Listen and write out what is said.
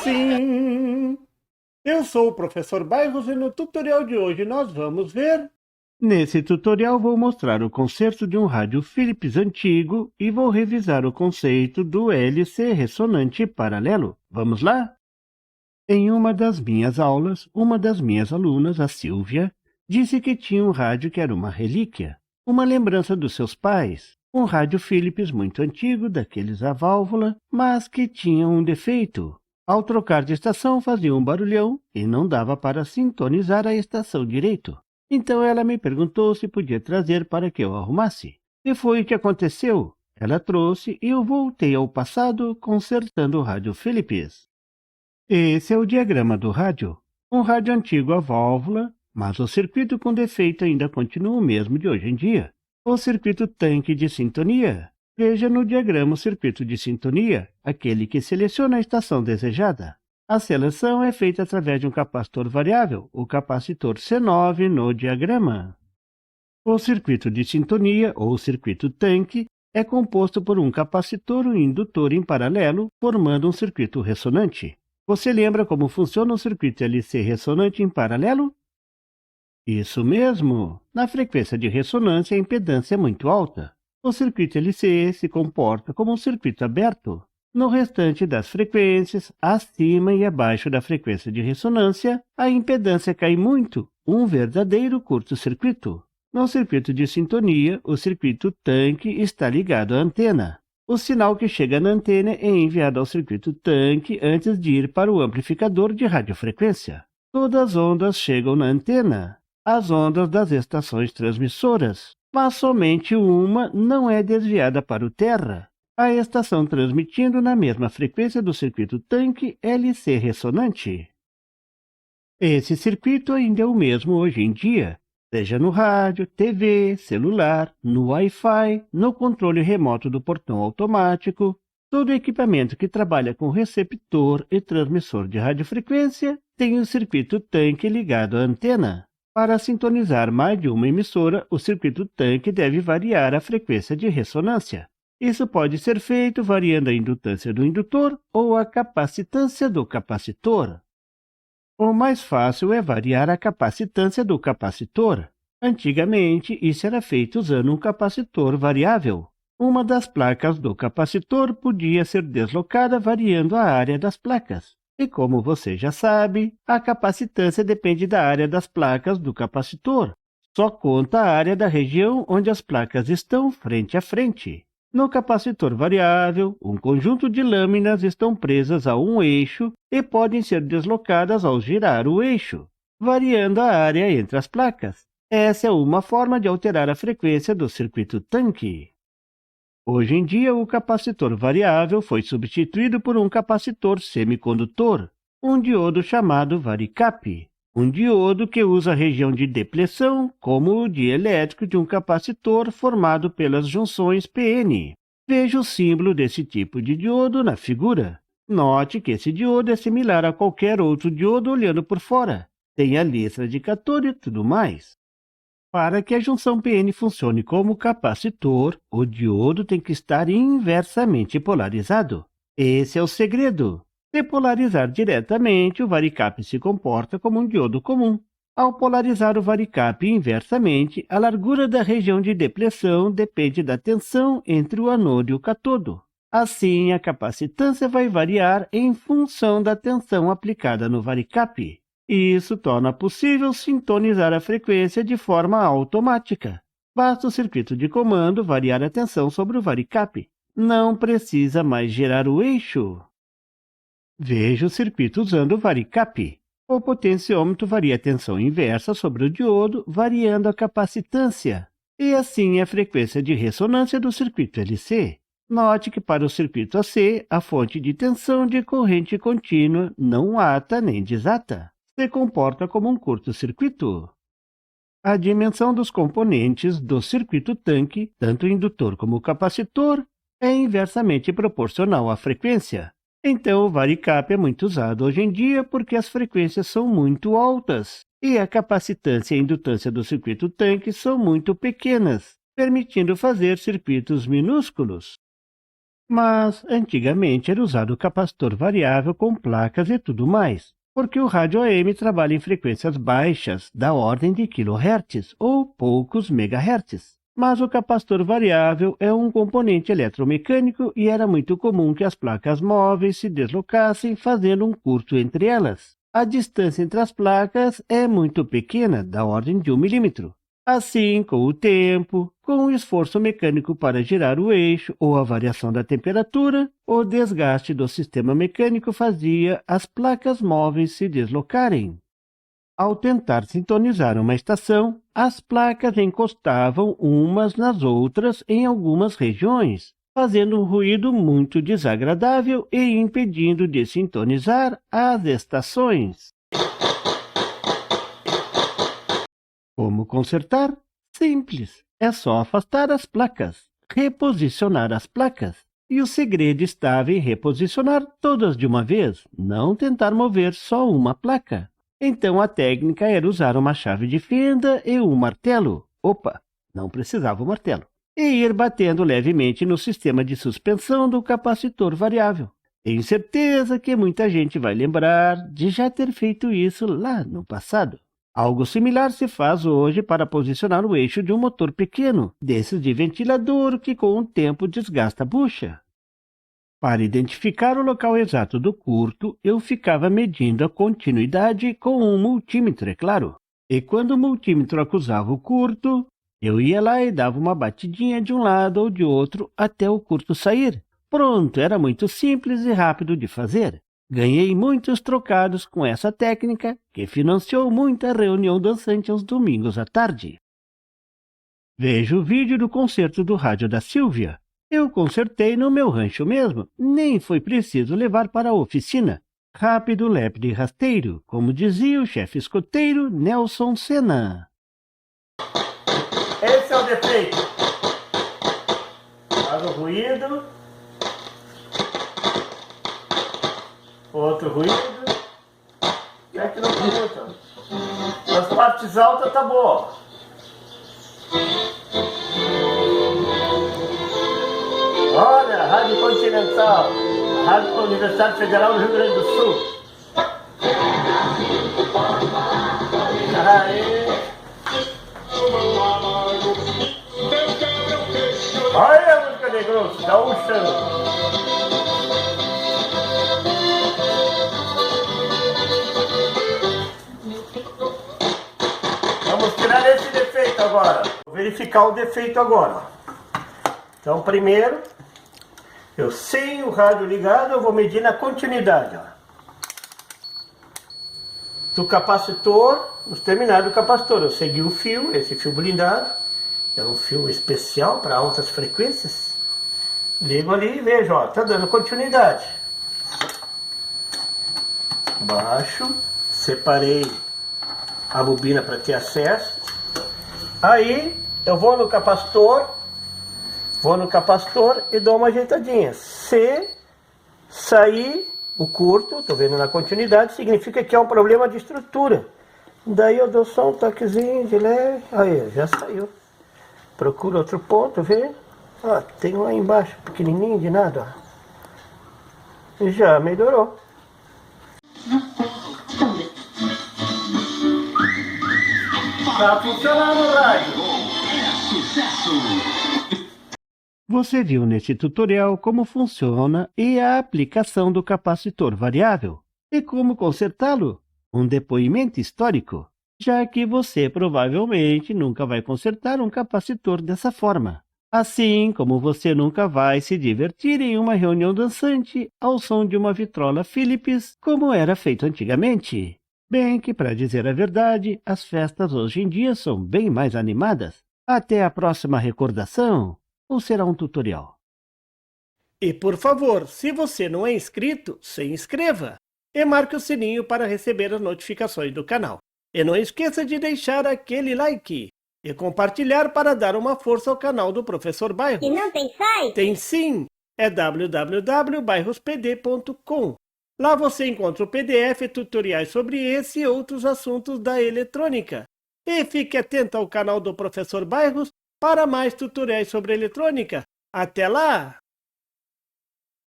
Sim, eu sou o professor Bairros e no tutorial de hoje nós vamos ver... Nesse tutorial vou mostrar o concerto de um rádio Philips antigo e vou revisar o conceito do LC ressonante paralelo. Vamos lá? Em uma das minhas aulas, uma das minhas alunas, a Silvia, disse que tinha um rádio que era uma relíquia, uma lembrança dos seus pais, um rádio Philips muito antigo, daqueles a válvula, mas que tinha um defeito. Ao trocar de estação fazia um barulhão e não dava para sintonizar a estação direito. Então ela me perguntou se podia trazer para que eu arrumasse. E foi o que aconteceu. Ela trouxe e eu voltei ao passado consertando o rádio Philips. Esse é o diagrama do rádio. Um rádio antigo a válvula, mas o circuito com defeito ainda continua o mesmo de hoje em dia. O circuito tanque de sintonia. Veja no diagrama o circuito de sintonia, aquele que seleciona a estação desejada. A seleção é feita através de um capacitor variável, o capacitor C9 no diagrama. O circuito de sintonia, ou circuito tanque, é composto por um capacitor e um indutor em paralelo, formando um circuito ressonante. Você lembra como funciona o circuito LC ressonante em paralelo? Isso mesmo! Na frequência de ressonância, a impedância é muito alta. O circuito LC se comporta como um circuito aberto. No restante das frequências, acima e abaixo da frequência de ressonância, a impedância cai muito, um verdadeiro curto-circuito. No circuito de sintonia, o circuito tanque está ligado à antena. O sinal que chega na antena é enviado ao circuito tanque antes de ir para o amplificador de radiofrequência. Todas as ondas chegam na antena, as ondas das estações transmissoras, mas somente uma não é desviada para o terra. A estação transmitindo na mesma frequência do circuito tanque LC ressonante. Esse circuito ainda é o mesmo hoje em dia, seja no rádio, TV, celular, no Wi-Fi, no controle remoto do portão automático. Todo equipamento que trabalha com receptor e transmissor de radiofrequência tem o circuito tanque ligado à antena. Para sintonizar mais de uma emissora, o circuito tanque deve variar a frequência de ressonância. Isso pode ser feito variando a indutância do indutor ou a capacitância do capacitor. O mais fácil é variar a capacitância do capacitor. Antigamente, isso era feito usando um capacitor variável. Uma das placas do capacitor podia ser deslocada variando a área das placas. E como você já sabe, a capacitância depende da área das placas do capacitor. Só conta a área da região onde as placas estão frente a frente. No capacitor variável, um conjunto de lâminas estão presas a um eixo e podem ser deslocadas ao girar o eixo, variando a área entre as placas. Essa é uma forma de alterar a frequência do circuito tanque. Hoje em dia, o capacitor variável foi substituído por um capacitor semicondutor, um diodo chamado varicap. Um diodo que usa a região de depleção como o dielétrico de um capacitor formado pelas junções PN. Veja o símbolo desse tipo de diodo na figura. Note que esse diodo é similar a qualquer outro diodo olhando por fora. Tem a listra de cator e tudo mais. Para que a junção PN funcione como capacitor, o diodo tem que estar inversamente polarizado. Esse é o segredo. Se polarizar diretamente, o varicap se comporta como um diodo comum. Ao polarizar o varicap inversamente, a largura da região de depleção depende da tensão entre o anodo e o catodo. Assim, a capacitância vai variar em função da tensão aplicada no varicap. Isso torna possível sintonizar a frequência de forma automática. Basta o circuito de comando variar a tensão sobre o varicap. Não precisa mais girar o eixo. Veja o circuito usando o varicap. O potenciômetro varia a tensão inversa sobre o diodo, variando a capacitância. E assim a frequência de ressonância do circuito LC. Note que para o circuito AC, a fonte de tensão de corrente contínua não ata nem desata. Se comporta como um curto-circuito. A dimensão dos componentes do circuito tanque, tanto o indutor como o capacitor, é inversamente proporcional à frequência. Então, o varicap é muito usado hoje em dia porque as frequências são muito altas e a capacitância e a indutância do circuito tanque são muito pequenas, permitindo fazer circuitos minúsculos. Mas, antigamente, era usado o capacitor variável com placas e tudo mais, porque o rádio AM trabalha em frequências baixas, da ordem de kHz ou poucos megahertz. Mas o capacitor variável é um componente eletromecânico e era muito comum que as placas móveis se deslocassem fazendo um curto entre elas. A distância entre as placas é muito pequena, da ordem de 1 milímetro. Assim, com o tempo, com o esforço mecânico para girar o eixo ou a variação da temperatura, o desgaste do sistema mecânico fazia as placas móveis se deslocarem. Ao tentar sintonizar uma estação, as placas encostavam umas nas outras em algumas regiões, fazendo um ruído muito desagradável e impedindo de sintonizar as estações. Como consertar? Simples. É só afastar as placas, reposicionar as placas. E o segredo estava em reposicionar todas de uma vez, não tentar mover só uma placa. Então a técnica era usar uma chave de fenda e um martelo. Opa, não precisava o martelo. E ir batendo levemente no sistema de suspensão do capacitor variável. Tenho certeza que muita gente vai lembrar de já ter feito isso lá no passado. Algo similar se faz hoje para posicionar o eixo de um motor pequeno, desses de ventilador que com o tempo desgasta a bucha. Para identificar o local exato do curto, eu ficava medindo a continuidade com um multímetro, é claro. E quando o multímetro acusava o curto, eu ia lá e dava uma batidinha de um lado ou de outro até o curto sair. Pronto, era muito simples e rápido de fazer. Ganhei muitos trocados com essa técnica, que financiou muita reunião dançante aos domingos à tarde. Veja o vídeo do concerto do rádio da Silvia. Eu consertei no meu rancho mesmo, nem foi preciso levar para a oficina. Rápido, lépido e rasteiro, como dizia o chefe escoteiro Nelson Senna. Esse é o defeito. Faz o ruído. Outro ruído. É que não tá muito. As partes altas tá boa. Olha, Rádio Continental, Rádio Universidade Federal do Rio Grande do Sul. Aê. Olha a música de grosso, gaúcha. Vamos tirar esse defeito agora. Vou verificar o defeito agora. Então, primeiro, eu sem o rádio ligado, eu vou medir na continuidade. Ó. Do capacitor, nos terminais do capacitor, eu segui o fio, esse fio blindado, é um fio especial para altas frequências. Ligo ali e vejo, ó, tá dando continuidade. Baixo, separei a bobina para ter acesso. Aí eu vou no capacitor e dou uma ajeitadinha. Se sair o curto, tô vendo na continuidade, significa que é um problema de estrutura. Daí eu dou só um toquezinho de leve. Aí, já saiu. Procuro outro ponto, vê? Ó, tem um lá embaixo, pequenininho de nada, ó. E já melhorou. Tá funcionando o rádio. É sucesso! Você viu nesse tutorial como funciona e a aplicação do capacitor variável e como consertá-lo. Um depoimento histórico, já que você provavelmente nunca vai consertar um capacitor dessa forma. Assim como você nunca vai se divertir em uma reunião dançante ao som de uma vitrola Philips, como era feito antigamente. Bem que, para dizer a verdade, as festas hoje em dia são bem mais animadas. Até a próxima recordação. Ou será um tutorial? E por favor, se você não é inscrito, se inscreva e marque o sininho para receber as notificações do canal. E não esqueça de deixar aquele like e compartilhar para dar uma força ao canal do Professor Bairros. E não tem site? Tem sim, é www.bairrospd.com. Lá você encontra o PDF e tutoriais sobre esse e outros assuntos da eletrônica. E fique atento ao canal do Professor Bairros para mais tutoriais sobre eletrônica. Até lá!